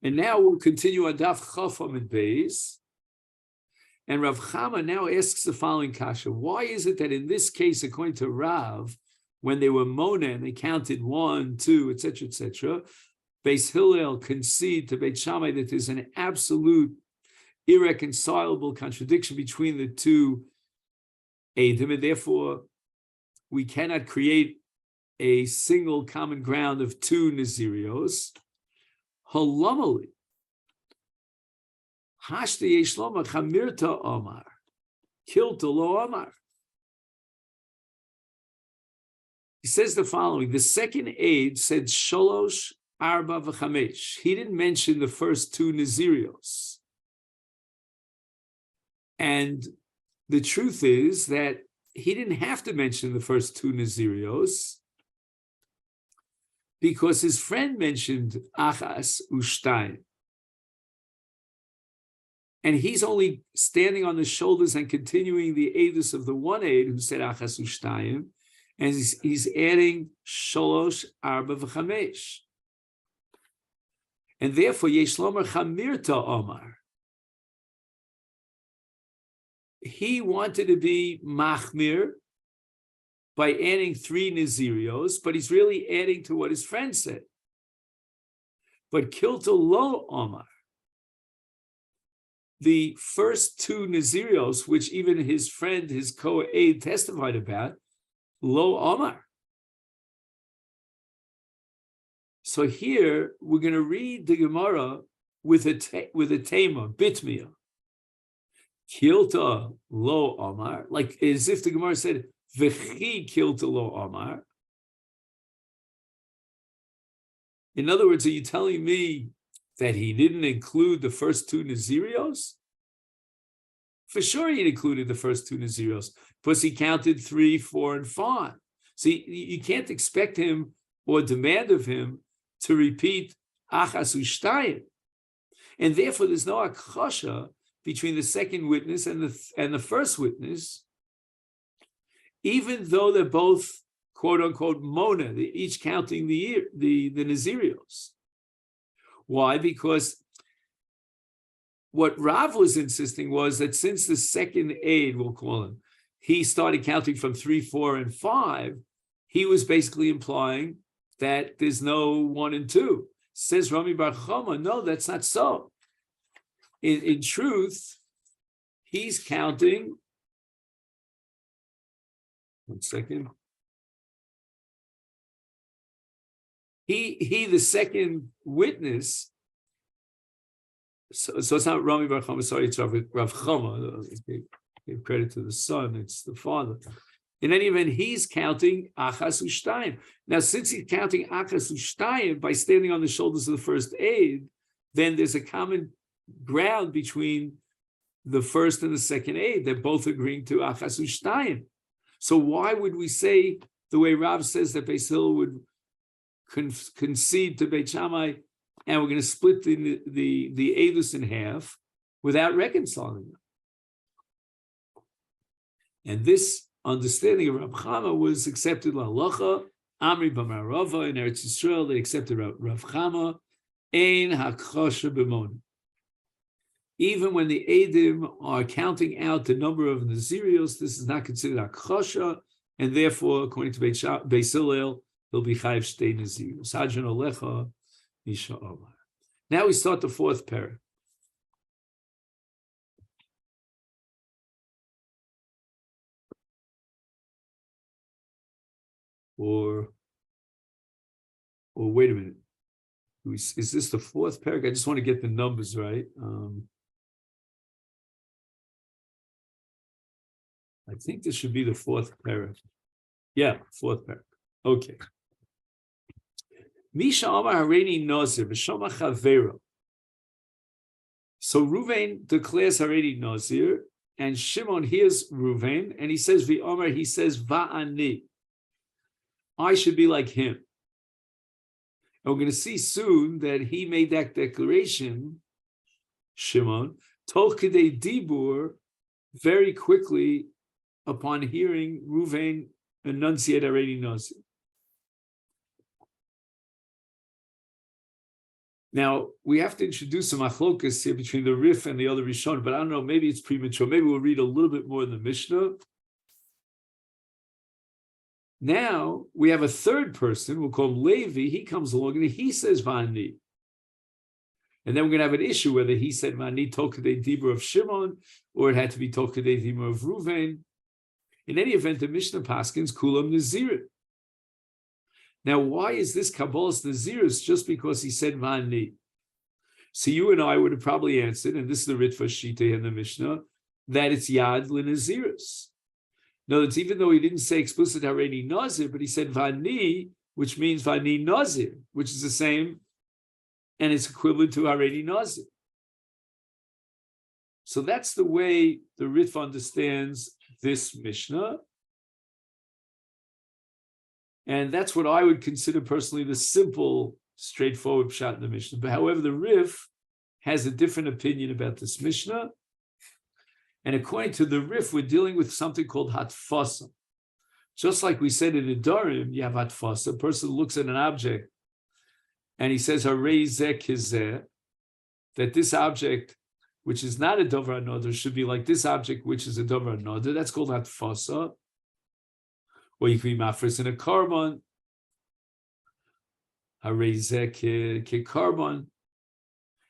And now we'll continue on Daf Chafam and Beis. And Rav Chama now asks the following kasha. Why is it that in this case, according to Rav, when they were Mona and they counted 1, 2, etc., Beis Hillel concede to Beit Shammai that there's an absolute irreconcilable contradiction between the two Eidim, and therefore we cannot create a single common ground of 2 Nazirios. Halamali. Hashta Yeshloma Chamirta Omar. Kilta Lo Omar. He says the following: the second aid said Sholosh Arba V'Chamesh. He didn't mention the first 2 Nazirios. And the truth is that he didn't have to mention the first 2 Nazirios because his friend mentioned Achas Ushtaim. And he's only standing on the shoulders and continuing the Eidus of the one aid who said Achas Ushtaim, and he's adding Sholosh Arba V'Chamesh. And therefore, Yeshlomer Chamirta Omar. He wanted to be Machmir by adding 3 Nazirios, but he's really adding to what his friend said. But Kilta Lo Omar. The first 2 Nazirios, which even his friend, his co-aid, testified about, Lo Omar. So here we're going to read the Gemara with a tema, bitmiyah. Kilta Lo Omar, like as if the Gemara said, V'chi Kilta Lo Omar. In other words, are you telling me that he didn't include the first 2 Nazirios? For sure he included the first 2 Nazirios, because he counted 3, 4, and 5. So you can't expect him or demand of him to repeat Achas U'Shtayim. And therefore there's no akasha between the second witness and the first witness, even though they're both quote unquote Mona, they're each counting the Nazirios. Why? Because what Rav was insisting was that since the second aid, we'll call him, he started counting from 3, 4, and 5, he was basically implying that there's no 1 and 2. Says Rami Bar Chama, no, that's not so. In truth, he's counting. One second. He the second witness. So it's not Rami Bar Chama. Sorry, it's Rav Chama. Give credit to the son. It's the father. In any event, he's counting Achas U'Shtayim. Now, since he's counting Achas U'Shtayim by standing on the shoulders of the first aid, then there's a common ground between the first and the second aid. They're both agreeing to Achas U'Shtayim. So why would we say the way Rav says that Beis Hillel would concede to Beit Shammai, and we're going to split the Eidus in half without reconciling them? And this understanding of Rav Chama was accepted l'halacha. Amri b'marava in Eretz Yisrael, they accepted Rav Chama. Ein hakosha b'mon. Even when the Eidim are counting out the number of Nazirios, this is not considered hakosha, and therefore, according to Beis Hillel, he'll be chayiv shtei Nazirios. Hadran olecha misha omar. Now we start the 4th parak. Or wait a minute. Is this the 4th parak? I just want to get the numbers right. I think this should be the 4th parak. Yeah, 4th parak. Okay. Misha Amar Hareini Nazir v'Shama Chavero. So Ruvain declares Hareini Nazir, and Shimon hears Ruvain, and he says V'Amar. He says Va'ani. I should be like him. And we're going to see soon that he made that declaration, Shimon, Toch Kedei Dibur, very quickly upon hearing Ruvain enunciate Hareini Nazir. Now, we have to introduce some machlokas here between the Rif and the other Rishon, but I don't know, maybe it's premature. Maybe we'll read a little bit more in the Mishnah. Now, we have a third person, we'll call him Levi. He comes along and he says Vani. And then we're going to have an issue whether he said Vani Tokadei Dibur of Shimon, or it had to be Tokadei Dibur of Ruvain. In any event, the Mishnah Paskins Kulam Nazir. Now, why is this Kabbalah's Nazirus just because he said Vani? So you and I would have probably answered, and this is the Ritva Shita in the Mishnah, that it's Yad L'Nazirus. No, it's even though he didn't say explicit Hareini Nazir, but he said Vani, which means Vani Nazir, which is the same, and it's equivalent to Hareini Nazir. So that's the way the Ritva understands this Mishnah. And that's what I would consider personally the simple, straightforward pshat in the Mishnah. But however, the Rif has a different opinion about this Mishnah. And according to the Rif, we're dealing with something called hatfasa. Just like we said in Idarim, you have hatfasa. A person looks at an object and he says, Harei zeh kizeh, that this object, which is not a dover another, should be like this object, which is a dover another. That's called hatfasa. Or you can be mafris in a carbon. Harei zeh ke carbon.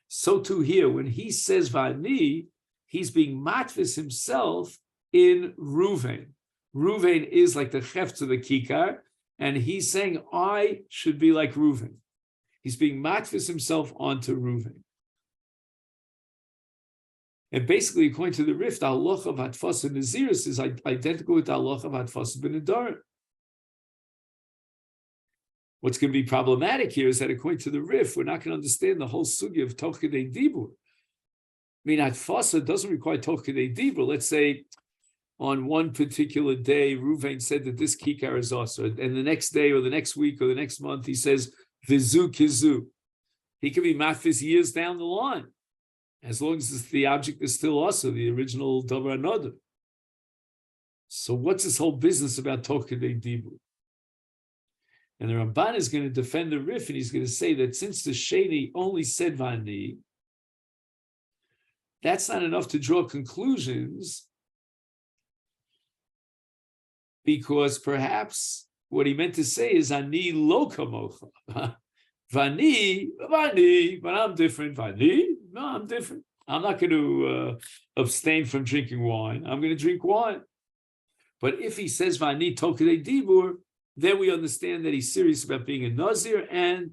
So too here, when he says Vani, he's being matvis himself in Ruvain. Ruvain is like the chef to the kikar, and he's saying, I should be like Ruvain. He's being matvis himself onto Ruvain. And basically, according to the Rif, the halacha of Hatfas and Naziris is identical with the halacha of Hatfas and Nedarim. What's going to be problematic here is that according to the Rif, we're not going to understand the whole sugya of Tokadei Dibur. I mean, Hatfasa doesn't require Tokadei Dibur. Let's say on one particular day, Ruvain said that this kikar is also, and the next day or the next week or the next month, he says, Vizu Kizu. He could be mafis years down the line, as long as the object is still also the original Davar Anodah. So what's this whole business about Tokadei Dibur? And the Ramban is going to defend the Rif, and he's going to say that since the Sheni only said Vani, that's not enough to draw conclusions, because perhaps what he meant to say is Ani lo kamocha. Vani, but I'm different. Vani, no, I'm different. I'm not going to abstain from drinking wine. I'm going to drink wine. But if he says Vani Tokadei Dibur, then we understand that he's serious about being a Nazir, and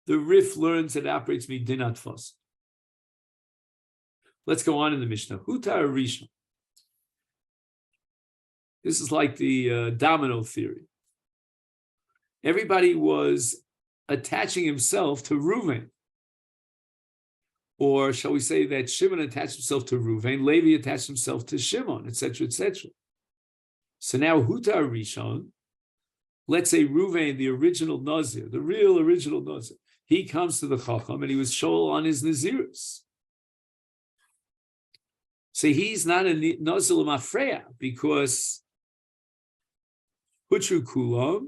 the Rif learns that it operates midin hatfas. Let's go on in the Mishnah. Hutar Rishon. This is like the domino theory. Everybody was attaching himself to Ruvain. Or shall we say that Shimon attached himself to Ruvain, Levi attached himself to Shimon, etc., etc. So now Hutar Rishon, let's say Ruvain, the original Nazir, the real original Nazir, he comes to the Chacham and he was shol on his Nazirus. So he's not a Nazir Mafreya because Hutru Kulam,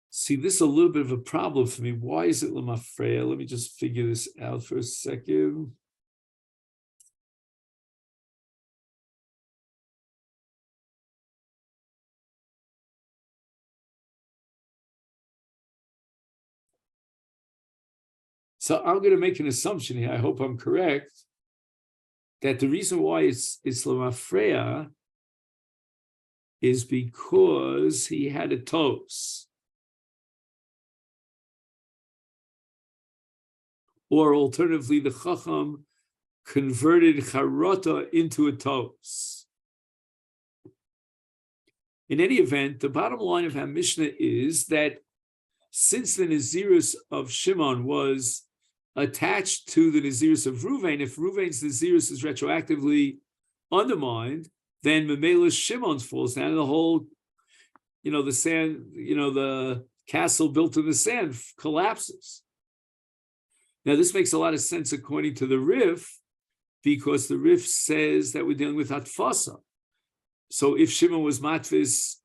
see, this is a little bit of a problem for me. Why is it Lamafreya? Let me just figure this out for a second. So I'm going to make an assumption here. I hope I'm correct. That the reason why it's Lamafreya is because he had a tos. Or alternatively, the Chacham converted Charota into a tos. In any event, the bottom line of our Mishnah is that since the Nazirus of Shimon was attached to the Nazirus of Ruvain, if Ruvain's Nazirus is retroactively undermined, then Memela Shimon's falls down, and the whole, the sand, the castle built in the sand collapses. Now, this makes a lot of sense according to the Rif, because the Rif says that we're dealing with Atfasa. So if Shimon was matfis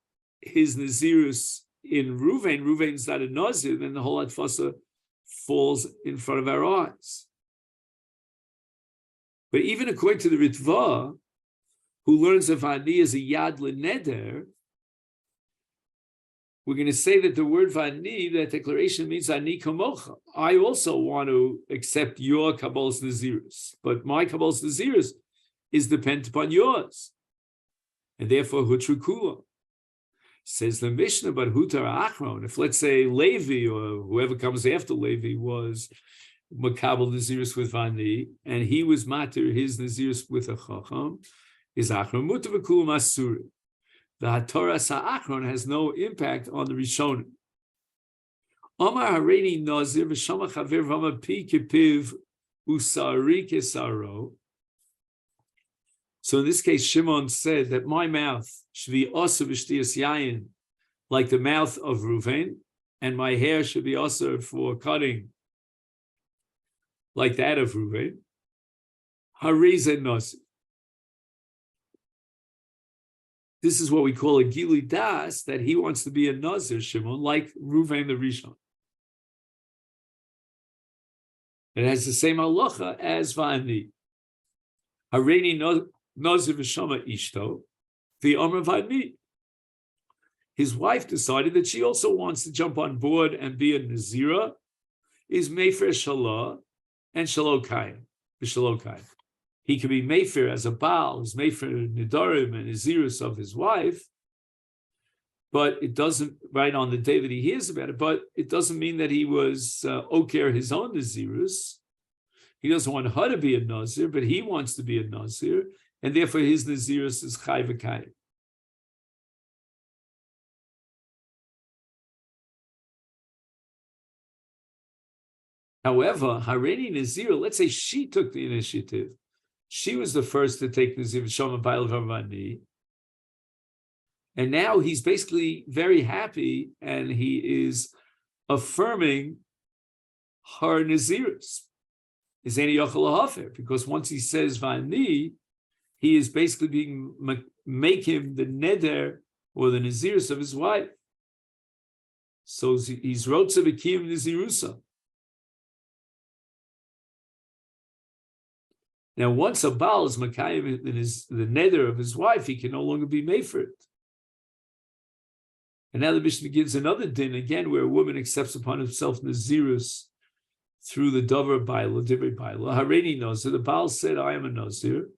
his Nazirus in Ruvain's not a Nazir, then the whole Atfasa falls in front of our eyes. But even according to the Ritva, who learns of Ani as a Yad L'Neder, we're going to say that the word Vani, that declaration means Ani Kamocha. I also want to accept your Kabbal's Nazirus, but my Kabbal's Nazirus is dependent upon yours. And therefore, Hutru Kula. Says the Mishnah, but Hutar Achron, if let's say Levi or whoever comes after Levi was Makabal Nazirus with Vani, and he was Matir his Nazirus with a Chacham, is Achron Mutar V'Kul Masuri. The Hatorah Sa'achron has no impact on the Rishonim. Omar Hareini Nazir v'Shama Chaver v'Ama Pi Kipiv Usari Kesaro. So in this case, Shimon said that my mouth should be also v'shtiyas yayin, like the mouth of Ruvain, and my hair should be also for cutting, like that of Ruvain. Hariz and Nazir. This is what we call a Gili Das, that he wants to be a Nazir, Shimon, like Ruvain the Rishon. It has the same halacha as Vani. Hareini Nazir v'Shama Ishto, the Omer Vani. His wife decided that she also wants to jump on board and be a Nazira, is Mefer Shalah and Shalokayim, B'Shalokayim. He can be Mefer as a Baal, as Mefer Nidarim and Nazirus of his wife, but it doesn't, right on the day that he hears about it, but it doesn't mean that he was Oker his own Nazirus. He doesn't want her to be a Nazir, but he wants to be a Nazir, and therefore his Nazirus is Chai V'Kayim. However, Hareini Nazir, let's say she took the initiative. She was the first to take Nazir Shama Bail Vavani. And now he's basically very happy and he is affirming her Nazirus. Is any Yochel because once he says Vani, he is basically make him the Neder or the Nazirus of his wife. So he's Rotza V'Kiyim Nazirusa. Now, once a Baal is Makayim the Neder of his wife, he can no longer be made for it. And now the Mishnah gives another din, again, where a woman accepts upon himself Nazirus through the Dover Baila, Divrei Baila. Hareini Nazir, the Baal said, I am a Nazir.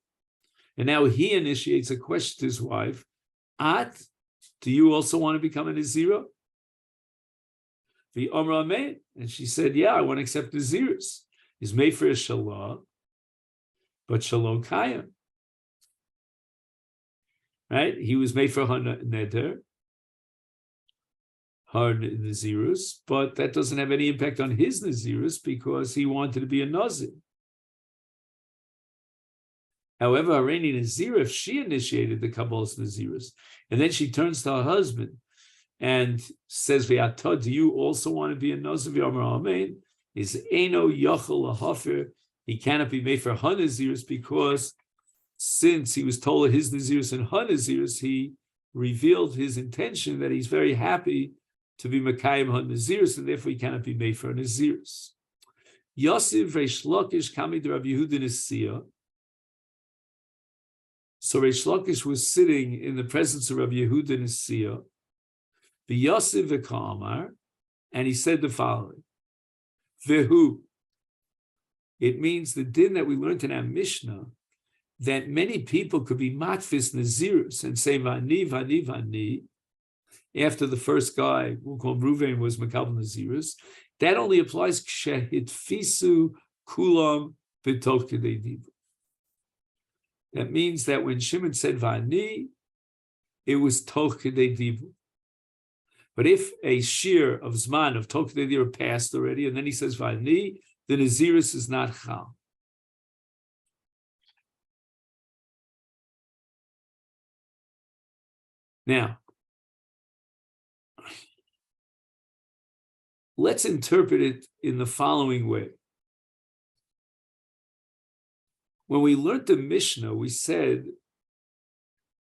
And now he initiates a question to his wife, do you also want to become a Nazira? The Omra Amen. And she said, yeah, I want to accept Nazirus. He's made for a Shalah, but Shalom Kayim. Right? He was made for her Neder, her Nazirus, but that doesn't have any impact on his Nazirus because he wanted to be a Nazir. However, Hareini Nazir, if she initiated the Kabbal's Nazirus, and then she turns to her husband and says, V'ata, do you also want to be a Nazir? V'amar Amen. Is Eino Yachal Lahafer. He cannot be made for her Nazirus because since he was told his Nazirus and her Nazirus, he revealed his intention that he's very happy to be Makayim her Nazirus, and therefore he cannot be made for a Nazirus. Yosef Reish Lakish Kamid Rabbi Yehuda Nesiya. So Reish Lakish was sitting in the presence of Rabbi Yehuda Nesiya, the Yosef V'Kamar, and he said the following: Vehu. It means the din that we learned in our Mishnah that many people could be matfis Nazirus and say Vani, Vani, Vani. After the first guy, we'll call Ruvain, was Makabel Nazirus. That only applies Kshehitfisu Kulam B'Tov Kedei Divu. That means that when Shimon said Vani, it was Toch Kedei Divu. But if a shear of Zman of Toch Kedei Divu passed already, and then he says Vani, the Nazirus is not Chal. Now, let's interpret it in the following way. when we learned the Mishnah, we said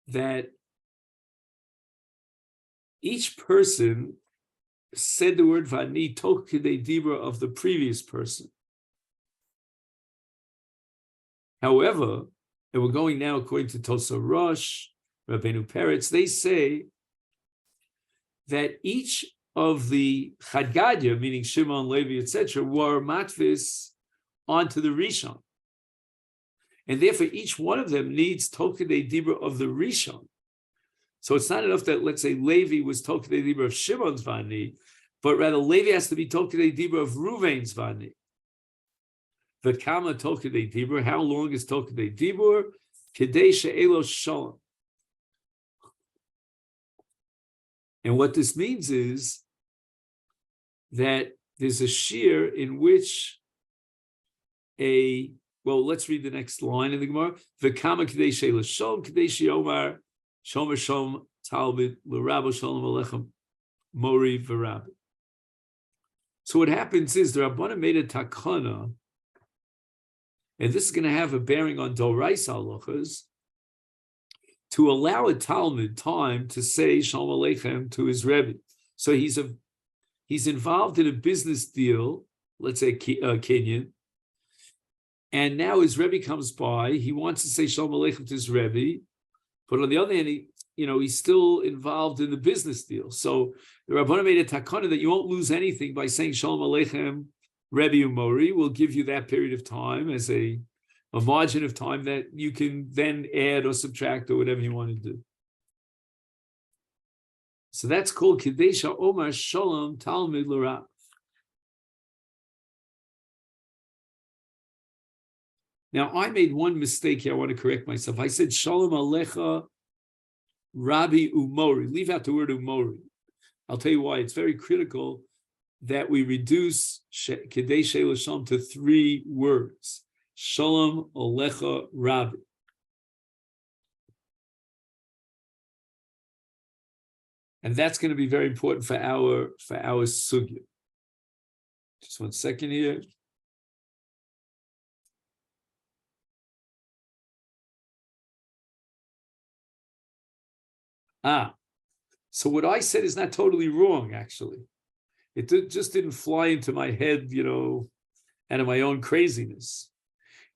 that each person said the word Vani tok kidei dibra of the previous person. However, and we're going now according to Tosa Rosh, Rabbeinu Peretz, they say that each of the Chadgadya, meaning Shimon, Levi, etc., were matvis onto the Rishon. And therefore, each one of them needs Tokidei Dibra of the Rishon. So it's not enough that, let's say, Levi was Tokidei Dibra of Shimon's Vani, but rather Levi has to be Tokidei Dibra of Ruvain's Vani. The Kama Tokidei Dibra, how long is Tokidei Dibra? Kedei She'elo Shalom. And what this means is that there's a shir in which let's read the next line in the Gemara. V'kama k'dei she'ela shalom k'dei she'omar shomer shom talmid l'rabo shalom alechem mori v'rabbi. So what happens is the Rabbana made a takana, and this is going to have a bearing on Doraisa halachas, to allow a Talmud time to say Shalom Aleichem to his Rebbe. So he's involved in a business deal, let's say Kenyan, and now his Rebbe comes by. He wants to say Shalom Aleichem to his Rebbe, but on the other hand, he's still involved in the business deal. So the Rabbana made a takana that you won't lose anything by saying Shalom Aleichem Rebbe Umori. Will give you that period of time as a margin of time that you can then add or subtract or whatever you want to do. So that's called Kedesha Omar Shalom Talmud L'Rav. Now, I made one mistake here. I want to correct myself. I said Shalom Alecha Rabbi Umori. Leave out the word Umori. I'll tell you why. It's very critical that we reduce Kedesha L'Shalom to 3 words. Shalom Alecha Rabbi. And that's going to be very important for our sugya. Just 1 second here. So what I said is not totally wrong, actually. It just didn't fly into my head, out of my own craziness.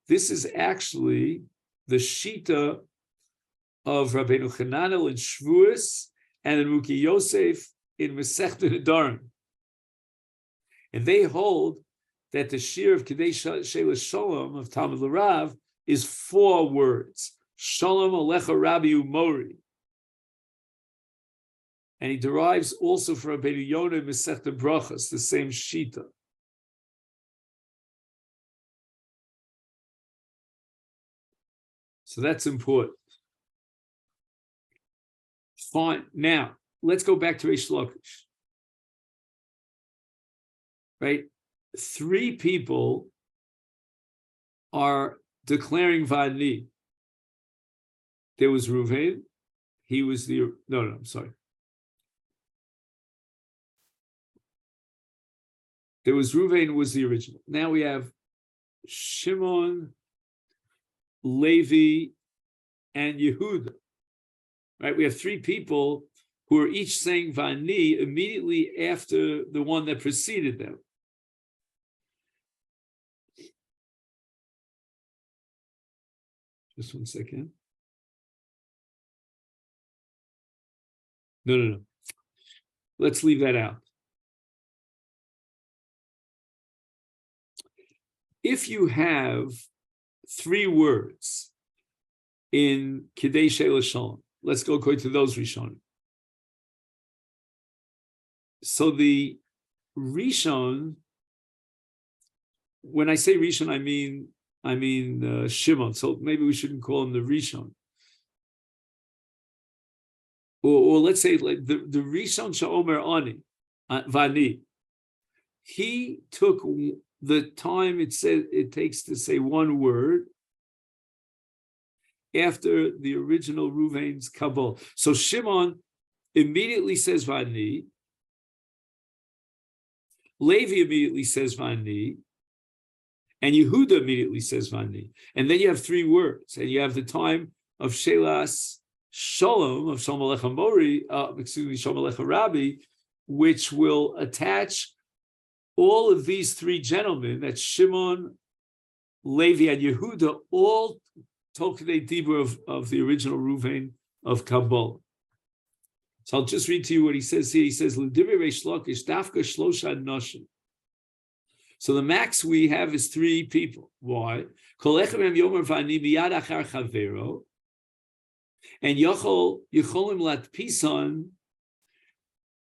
This is actually the Shita of Rabbeinu Chananel in Shvuos and in Ruki Yosef in Masechet Nedarim. And they hold that the shir of Kedei She'ela Shalom of Talmud L'Rav is 4 words. Shalom Alecha Rabbi Umori. And he derives also from Rabbeinu Yonah in Masechet Brachos, the same Shita. So that's important. Fine. Now, let's go back to Reish Lakish. Right? 3 people are declaring Vani. There was Reuven. He was I'm sorry. There was Reuven was the original. Now we have Shimon, Levi, and Yehuda. Right? We have 3 people who are each saying Vani immediately after the one that preceded them. Just 1 second. No. Let's leave that out. If you have 3 words in Kedei She'ela Shalom, let's go according to those Rishonim. So the Rishon, when I say Rishon, I mean Shimon. So maybe we shouldn't call him the Rishon. Or let's say like the Rishon Sha'omer Ani, Vani. He took the time it takes to say 1 word after the original Reuven's Kabul. So Shimon immediately says Vani. Levi immediately says Vani. And Yehuda immediately says Vani. And then you have three words, and you have the time of Shelas Shalom, of Shalom Alecha Mori, Shalom Alecha Rabbi, which will attach all of these three gentlemen, that's Shimon, Levi, and Yehuda, all Tokdei Dibur of the original Ruvain of Kabbalah. So I'll just read to you what he says here. He says, L'divrei Reish Lakish, Dafka Shlosha Noshim. So the max we have is three people. Why? Kol echem hem yomer v'ani miyad achar chavero, and yocholim latpisan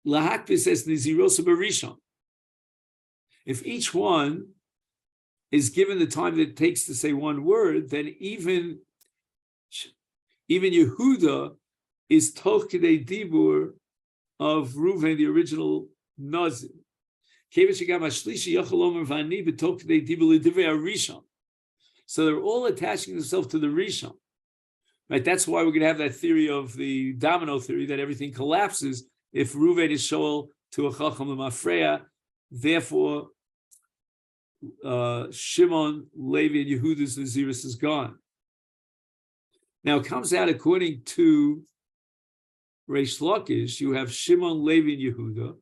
lahakpis es nizirosa barishon. If each one is given the time that it takes to say one word, then even Yehuda is toch kedei dibur of Reuven, the original Nazir. So they're all attaching themselves to the Rishon. Right? That's why we're going to have that theory of the domino theory, that everything collapses if Reuven is shoel to a Chacham L'Mafreya. Therefore, Shimon, Levi, and Yehuda's Naziris is gone. Now it comes out according to Reish Lakish, you have Shimon, Levi, and Yehuda.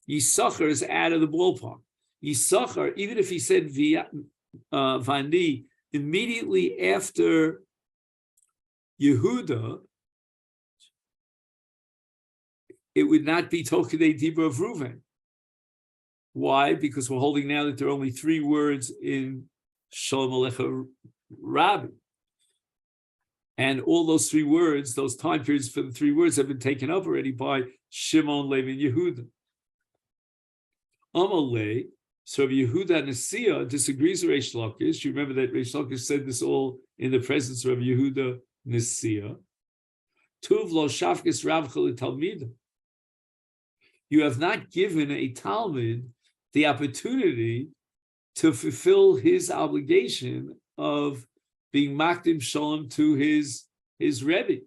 Yisachar is out of the ballpark. Yisachar, even if he said Vani immediately after Yehuda, it would not be Tokidei Dibur of Reuven. Why? Because we're holding now that there are only three words in Shalom Alecha Rabbi. And all those three words, those time periods for the three words have been taken up already by Shimon, Levi, and Yehuda. Amalei, so Rabbi Yehuda Nasiya disagrees with Reish Lakish. You remember that Reish Lakish said this all in the presence of Rabbi Yehuda Nasiya. Tuv lo shafkes ravcha l'talmida. You have not given a Talmud the opportunity to fulfill his obligation of being makdim shalom to his Rebbe.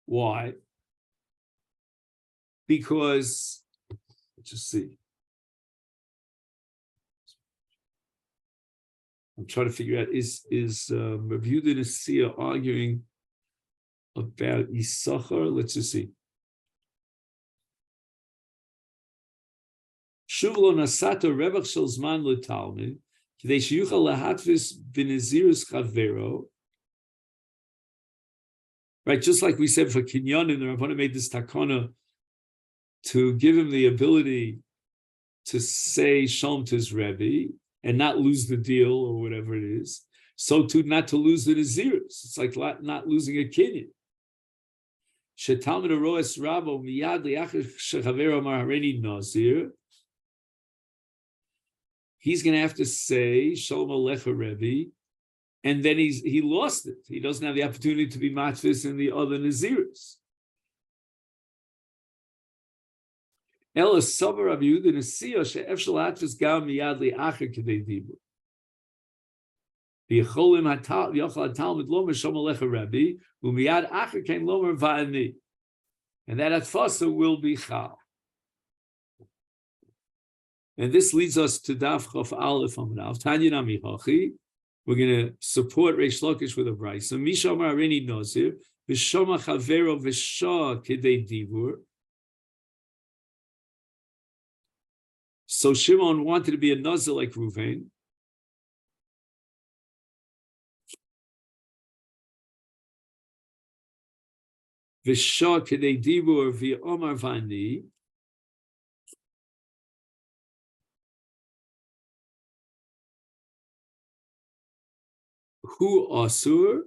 Why? Because, let's just see. I'm trying to figure out, is Rabbi Yehuda Nasiya arguing about Yisachar? Let's just see. Shuvlo nasato revach shel zman letalmid k'dei sheyuchal lahatvis b'nezirus chavero. Right, just like we said for Kinyanim, the Rabbanan made this takana to give him the ability to say Shalom to his Rebbe and not lose the deal or whatever it is. So too, not to lose the Nazirus. It's like not losing a Kinyan. Shetalmid aroes Rabo miyad liachar shechavero amar hareini Nazir. He's going to have to say Shalom Alecha Rebbe, and then he lost it. He doesn't have the opportunity to be matfis in the other Naziris. Ela sabar Rabbi Yehuda Nasiya she'ef shel hatfis gam miyad li'acher k'dei dibur. V'yicholim yochal haTalmid lomer Shalom Alecha Rebbe u'miyad acher came lomer va'ani. And that atfasa will be chal. And this leads us to Daf Chof Aleph Amud Tanya Nami Hachi. We're going to support Reish Lakish with a brayso. So Misha Amar Hareini Nazir v'shoma chavero v'shah k'dei dibur. So Shimon wanted to be a Nazir like Reuven. V'shah k'dei dibur v'omar v'ani. Hu Asur,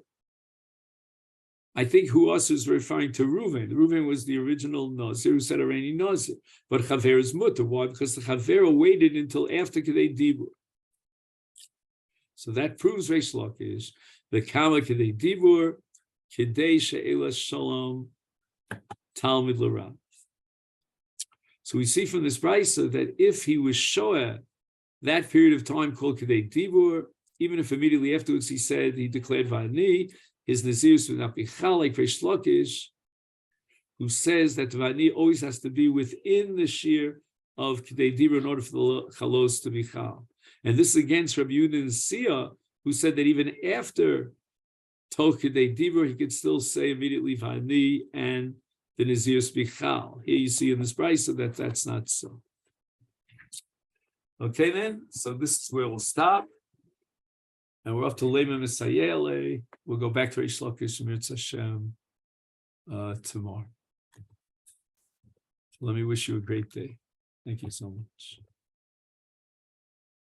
I think Hu Asur is referring to Reuven. Reuven was the original Nazir who said Hareini Nazir. But Chaver is mutter. Why? Because the Chaver waited until after Kedei Dibur. So that proves Reish Lakish, the Kama Kedei Dibur, Kedei She'ela Shalom, Talmid L'Rav. So we see from this brayso that if he was shoah that period of time called Kedei Dibur, even if immediately afterwards he said he declared Vani, his Nazirus would not be Chal, like Reish Lakish, who says that the Vani always has to be within the shear of K'dei Dibur in order for the Chalos to be Chal. And this is against Rabbi Yehuda and Sia, who said that even after Tol K'dei Dibur, he could still say immediately Vani and the Nazirus be Chal. Here you see in this brisa that that's not so. Okay, then, so this is where we'll stop. And we're up to Lema Misayele. We'll go back to Reish Lakish Mirz Hashem tomorrow. Let me wish you a great day. Thank you so much.